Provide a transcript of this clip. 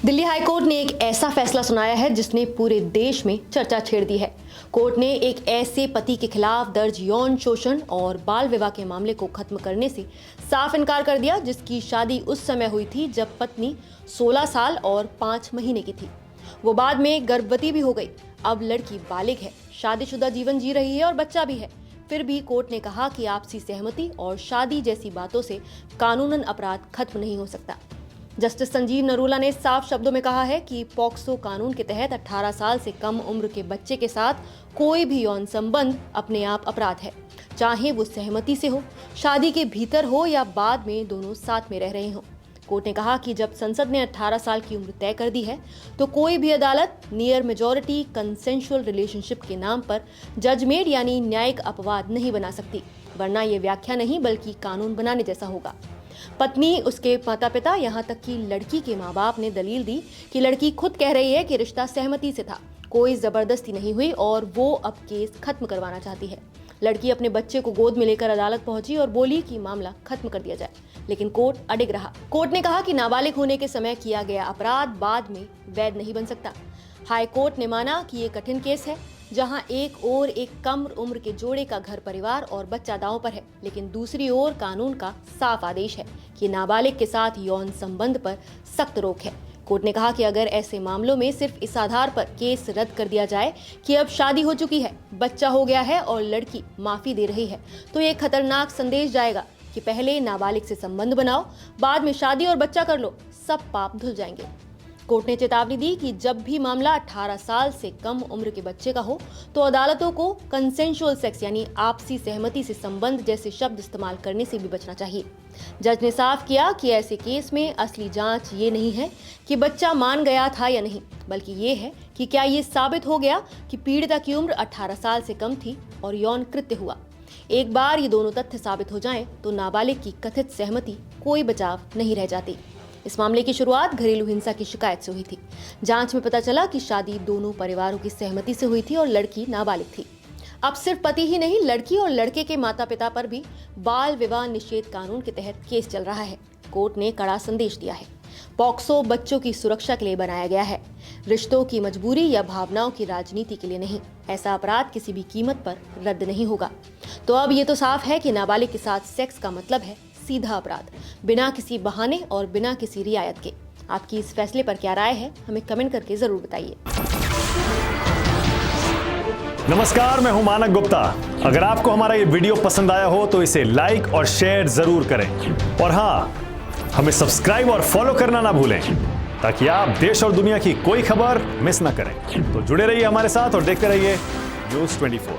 Delhi high court ने एक ऐसा फैसला सुनाया है जिसने पूरे देश में चर्चा छेड़ दी है। कोर्ट ने एक ऐसे पति के खिलाफ दर्ज यौन शोषण और बाल विवाह के मामले को खत्म करने से साफ इनकार कर दिया, जिसकी शादी उस समय हुई थी जब पत्नी 16 साल और 5 महीने की थी। वो बाद में गर्भवती भी हो गई। अब लड़की बालिग है, शादीशुदा जीवन जी रही है और बच्चा भी है। फिर भी कोर्ट ने कहा कि आपसी सहमति और शादी जैसी बातों से कानूनन अपराध खत्म नहीं हो सकता। जस्टिस संजीव नरूला ने साफ शब्दों में कहा है कि पॉक्सो कानून के तहत 18 साल से कम उम्र के बच्चे के साथ कोई भी यौन संबंध अपने आप अपराध है, चाहे वो सहमति से हो, शादी के भीतर हो या बाद में दोनों साथ में रह रहे हों। कोर्ट ने कहा कि जब संसद ने 18 साल की उम्र तय कर दी है तो कोई भी अदालत नियर मेजॉरिटी कंसेंशुअल रिलेशनशिप के नाम पर जजमेंट यानी न्यायिक अपवाद नहीं बना सकती, वरना ये व्याख्या नहीं बल्कि कानून बनाने जैसा होगा। पत्नी, उसके माता पिता, यहाँ तक कि लड़की के माँ बाप ने दलील दी कि लड़की खुद कह रही है कि रिश्ता सहमति से था, कोई जबरदस्ती नहीं हुई और वो अब केस खत्म करवाना चाहती है। लड़की अपने बच्चे को गोद में लेकर अदालत पहुंची और बोली कि मामला खत्म कर दिया जाए, लेकिन कोर्ट अडिग रहा। कोर्ट ने कहा कि नाबालिग होने के समय किया गया अपराध बाद में वैध नहीं बन सकता। हाई कोर्ट ने माना कि ये कठिन केस है, जहां एक ओर एक कम उम्र के जोड़े का घर परिवार और बच्चा दांव पर है, लेकिन दूसरी ओर कानून का साफ आदेश है कि नाबालिग के साथ यौन संबंध पर सख्त रोक है। कोर्ट ने कहा कि अगर ऐसे मामलों में सिर्फ इस आधार पर केस रद्द कर दिया जाए कि अब शादी हो चुकी है, बच्चा हो गया है और लड़की माफी दे रही है, तो ये खतरनाक संदेश जाएगा कि पहले नाबालिग से संबंध बनाओ, बाद में शादी और बच्चा कर लो, सब पाप धुल जाएंगे। कोर्ट ने चेतावनी दी कि जब भी मामला 18 साल से कम उम्र के बच्चे का हो तो अदालतों को कंसेंशुअल सेक्स यानी आपसी सहमति से संबंध जैसे शब्द इस्तेमाल करने से भी बचना चाहिए। जज ने साफ किया कि ऐसे केस में असली जांच ये नहीं है कि बच्चा मान गया था या नहीं, बल्कि ये है कि क्या ये साबित हो गया कि पीड़िता की उम्र 18 साल से कम थी और यौन कृत्य हुआ। एक बार ये दोनों तथ्य साबित हो जाएं तो नाबालिग की कथित सहमति कोई बचाव नहीं रह जाती। इस मामले की शुरुआत घरेलू हिंसा की शिकायत से हुई थी। जांच में पता चला कि शादी दोनों परिवारों की सहमति से हुई थी और लड़की नाबालिग थी। अब सिर्फ पति ही नहीं, लड़की और लड़के के माता पिता पर भी बाल विवाह निषेध कानून के तहत केस चल रहा है। कोर्ट ने कड़ा संदेश दिया है। पॉक्सो बच्चों की सुरक्षा के लिए बनाया गया है, रिश्तों की मजबूरी या भावनाओं की राजनीति के लिए नहीं। ऐसा अपराध किसी भी कीमत पर रद्द नहीं होगा। तो अब ये तो साफ है कि नाबालिग के साथ सेक्स का मतलब है सीधा अपराध, बिना किसी बहाने और बिना किसी रियायत के। आपकी इस फैसले पर क्या राय है, हमें कमेंट करके जरूर बताइए। नमस्कार, मैं हूं मानक गुप्ता। अगर आपको हमारा ये वीडियो पसंद आया हो तो इसे लाइक और शेयर जरूर करें, और हाँ, हमें सब्सक्राइब और फॉलो करना ना भूलें ताकि आप देश और दुनिया की कोई खबर मिस ना करें। तो जुड़े रहिए हमारे साथ और देखते रहिए न्यूज़ 24।